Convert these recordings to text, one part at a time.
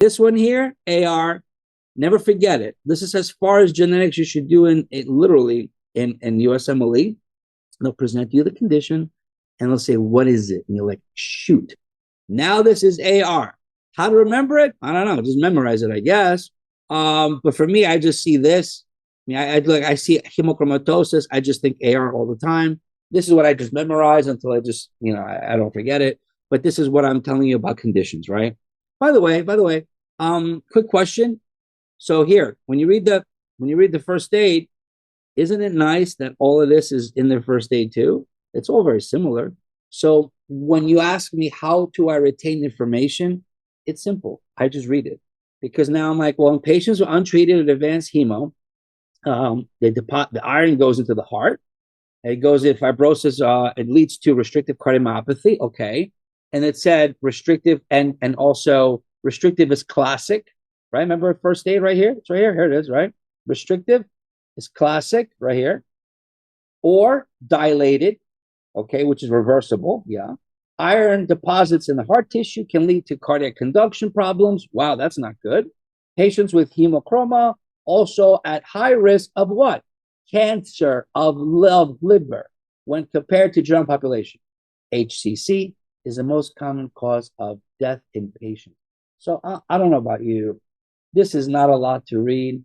This one here, AR, never forget it. This is as far as genetics you should do in literally in USMLE. They'll present you the condition and they'll say, what is it? And you're like, shoot. Now this is AR. How to remember it? I don't know. Just memorize it, I guess. But for me, I just see this. I see hemochromatosis. I just think AR all the time. This is what I just memorize until I just, I don't forget it. But this is what I'm telling you about conditions, right? By the way, quick question. So here, when you read the first aid, isn't it nice that all of this is in the first aid too? It's all very similar. So when you ask me how do I retain information, it's simple. I just read it. Because now I'm like, well, in patients with untreated and advanced hemo, the iron goes into the heart. It goes in fibrosis. It leads to restrictive cardiomyopathy. Okay. And it said restrictive and also restrictive is classic, right? Remember first aid right here? It's right here. Here it is, right? Restrictive is classic right here. Or dilated, okay, which is reversible. Yeah. Iron deposits in the heart tissue can lead to cardiac conduction problems. Wow, that's not good. Patients with hemochroma also at high risk of what? Cancer of liver when compared to general population. HCC is the most common cause of death in patients. So I don't know about you. This is not a lot to read,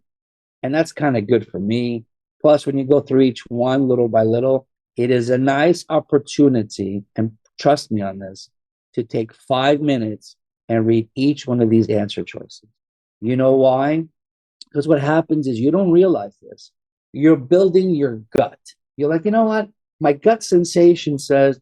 and that's kind of good for me. Plus, when you go through each one little by little, it is a nice opportunity, and trust me on this, to take 5 minutes and read each one of these answer choices. You know why? Because what happens is you don't realize this. You're building your gut. You're like, you know what? My gut sensation says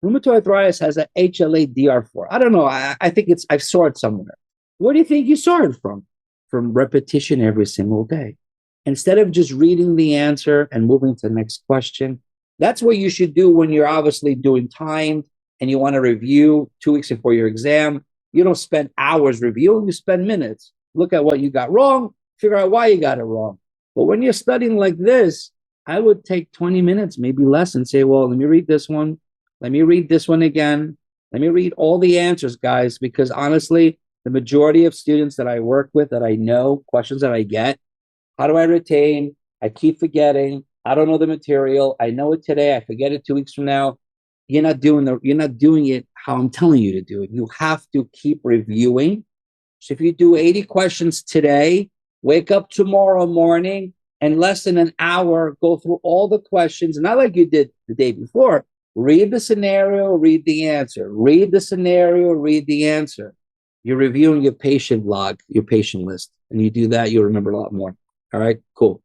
rheumatoid arthritis has an HLA-DR4. I don't know. I think I saw it somewhere. Where do you think you saw it from? From repetition every single day. Instead of just reading the answer and moving to the next question, that's what you should do when you're obviously doing timed and you want to review 2 weeks before your exam. You don't spend hours reviewing, you spend minutes. Look at what you got wrong, figure out why you got it wrong. But when you're studying like this, I would take 20 minutes, maybe less, and say, well, let me read this one. Let me read this one again. Let me read all the answers, guys, because honestly, the majority of students that I work with, that I know, questions that I get, how do I retain? I keep forgetting. I don't know the material. I know it today. I forget it 2 weeks from now. You're not doing it how I'm telling you to do it. You have to keep reviewing. So if you do 80 questions today, wake up tomorrow morning and less than an hour, go through all the questions. Not like you did the day before. Read the scenario, read the answer. Read the scenario, read the answer. You're reviewing your patient log, your patient list. And you do that, you'll remember a lot more. All right, cool.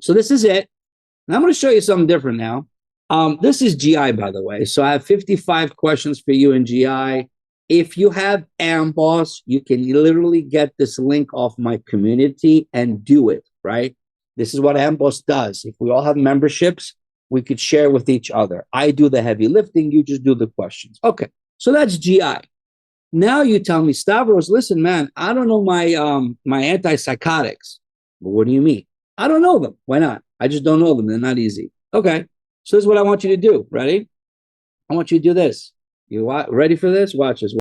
So this is it. And I'm going to show you something different now. This is GI, by the way. So I have 55 questions for you in GI. If you have AMBOSS, you can literally get this link off my community and do it, right? This is what AMBOSS does. If we all have memberships, we could share with each other. I do the heavy lifting, you just do the questions. Okay, so that's GI. Now you tell me, Stavros, listen, man, I don't know my antipsychotics. Well, what do you mean? I don't know them. Why not? I just don't know them. They're not easy. Okay, so this is what I want you to do. Ready? I want you to do this. You ready for this? Watch this.